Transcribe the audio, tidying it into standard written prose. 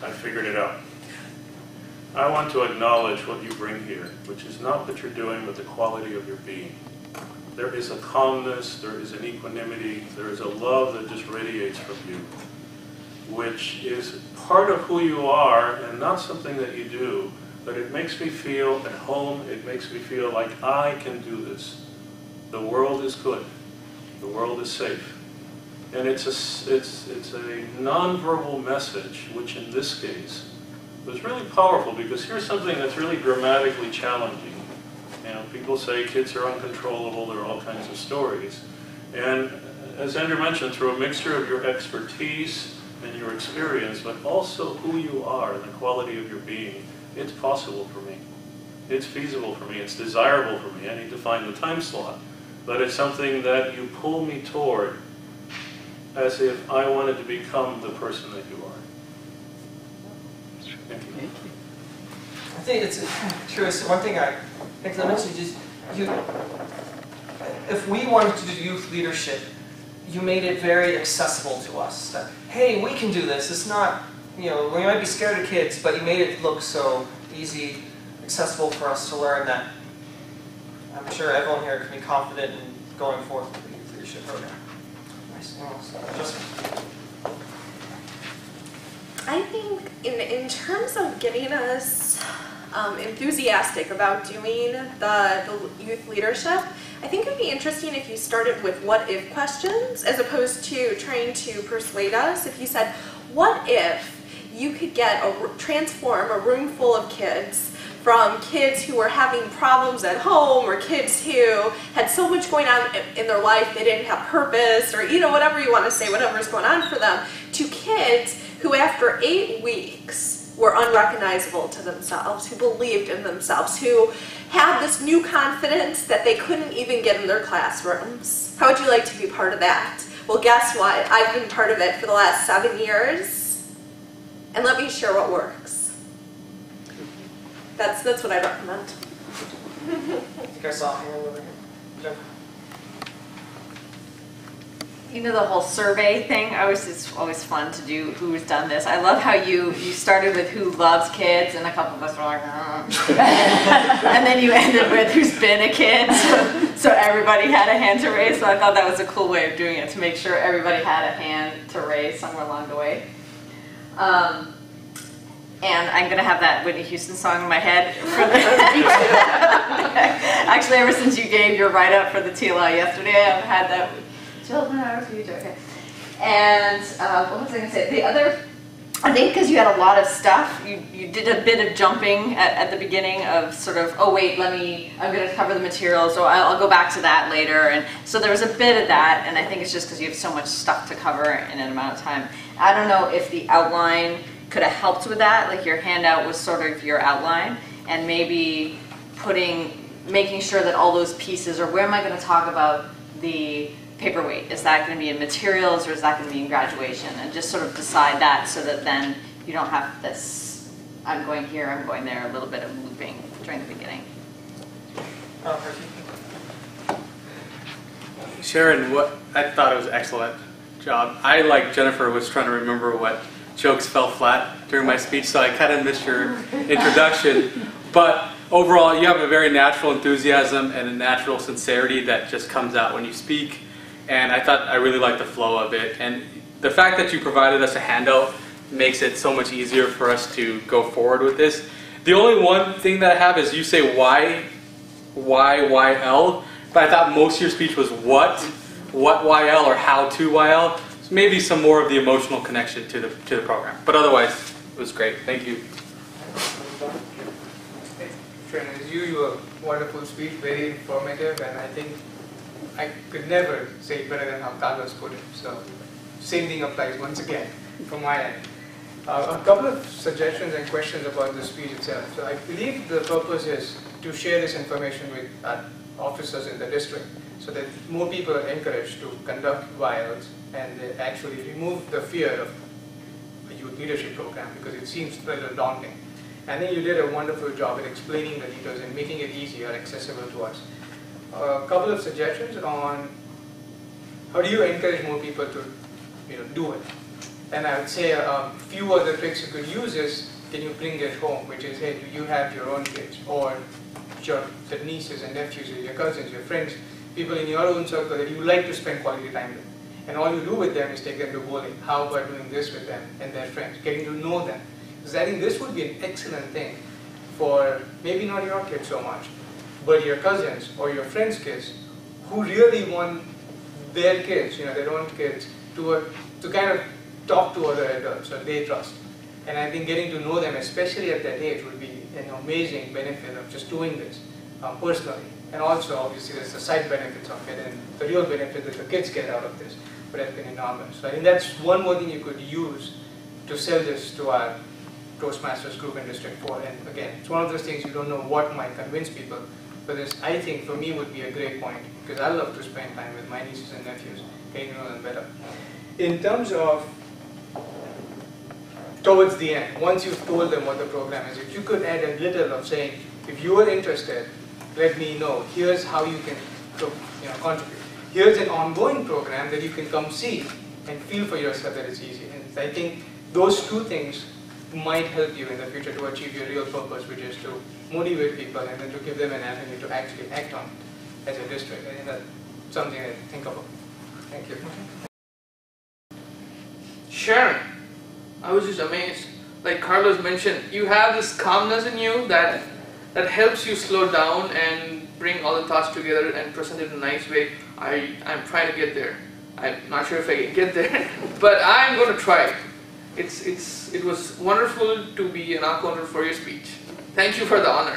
I figured it out. I want to acknowledge what you bring here, which is not what you're doing, but the quality of your being. There is a calmness, there is an equanimity, there is a love that just radiates from you, which is part of who you are and not something that you do, but it makes me feel at home, it makes me feel like I can do this. The world is good, the world is safe. And it's a non-verbal message, which in this case was really powerful, because here's something that's really dramatically challenging. You know, people say kids are uncontrollable, there are all kinds of stories. And as Andrew mentioned, through a mixture of your expertise and your experience, but also who you are and the quality of your being, it's possible for me. It's feasible for me, it's desirable for me. I need to find the time slot. But it's something that you pull me toward as if I wanted to become the person that you are. Thank you. I think it's true. So one thing I mentioned is if we wanted to do youth leadership, you made it very accessible to us. That, hey, we can do this. It's not, you know, we might be scared of kids, but you made it look so easy, accessible for us to learn that I'm sure everyone here can be confident in going forth with the youth leadership program. Nice. I think in terms of getting us enthusiastic about doing the youth leadership, I think it would be interesting if you started with what-if questions as opposed to trying to persuade us. If you said, what if you could transform a room full of kids from kids who were having problems at home or kids who had so much going on in their life they didn't have purpose, or whatever you want to say, whatever's going on for them, to kids who after 8 weeks were unrecognizable to themselves, who believed in themselves, who had this new confidence that they couldn't even get in their classrooms. How would you like to be part of that? Well, guess what? I've been part of it for the last 7 years, and let me share what works. That's what I recommend. I think I saw a hand over here. You know, the whole survey thing, it's always fun to do who's done this. I love how you started with who loves kids, and a couple of us were like, and then you ended with who's been a kid, so everybody had a hand to raise. So I thought that was a cool way of doing it, to make sure everybody had a hand to raise somewhere along the way. And I'm going to have that Whitney Houston song in my head. Actually, ever since you gave your write-up for the TLI yesterday, I've had that. Children are our future. Okay. And what was I going to say? The other, I think because you had a lot of stuff, you did a bit of jumping at the beginning of sort of, oh wait, I'm going to cover the material, so I'll go back to that later. And so there was a bit of that, and I think it's just because you have so much stuff to cover in an amount of time. I don't know if the outline could have helped with that, like your handout was sort of your outline, and maybe making sure that all those pieces, or where am I going to talk about the paperweight? Is that going to be in materials, or is that going to be in graduation? And just sort of decide that, so that then you don't have this, I'm going here, I'm going there, a little bit of looping during the beginning. Sharon, I thought it was an excellent job. I, like Jennifer, was trying to remember what jokes fell flat during my speech, so I kind of missed your introduction. But overall, you have a very natural enthusiasm and a natural sincerity that just comes out when you speak. And I really liked the flow of it. And the fact that you provided us a handout makes it so much easier for us to go forward with this. The only one thing that I have is you say why YL, but I thought most of your speech was what YL, or how to YL. Maybe some more of the emotional connection to the program. But otherwise, it was great. Thank you. Sharon, as usual, wonderful speech, very informative, and I think I could never say it better than how Carlos put it. So, same thing applies once again from my end. A couple of suggestions and questions about the speech itself. So, I believe the purpose is to share this information with officers in the district, so that more people are encouraged to conduct YLs and they actually remove the fear of a youth leadership program, because it seems a little daunting. I think you did a wonderful job at explaining the details and making it easier, accessible to us. A couple of suggestions on how do you encourage more people to do it. And I would say a few other tricks you could use is, can you bring it home, which is, hey, do you have your own kids, or the nieces and nephews, or your cousins, your friends, people in your own circle that you like to spend quality time with. And all you do with them is take them to bowling. How about doing this with them and their friends, getting to know them? Because I think this would be an excellent thing for maybe not your kids so much, but your cousins or your friends' kids who really want their kids, their own kids, to kind of talk to other adults that they trust. And I think getting to know them, especially at that age, would be an amazing benefit of just doing this personally. And also, obviously, there's the side benefits of it, and the real benefit that the kids get out of this would have been enormous. So I think that's one more thing you could use to sell this to our Toastmasters group in District 4. And again, it's one of those things you don't know what might convince people, but this, I think, for me, would be a great point, because I love to spend time with my nieces and nephews, getting to know them better. In terms of towards the end, once you've told them what the program is, if you could add a little of saying, if you are interested, let me know. Here's how you can contribute. Here's an ongoing program that you can come see and feel for yourself that it's easy. And I think those two things might help you in the future to achieve your real purpose, which is to motivate people and then to give them an avenue to actually act on as a district. I think that's something to think about. Thank you. Sharon, I was just amazed. Like Carlos mentioned, you have this calmness in you that helps you slow down and bring all the thoughts together and present it in a nice way. I'm trying to get there. I'm not sure if I can get there, but I'm going to try. It was wonderful to be an encounter for your speech. Thank you for the honor.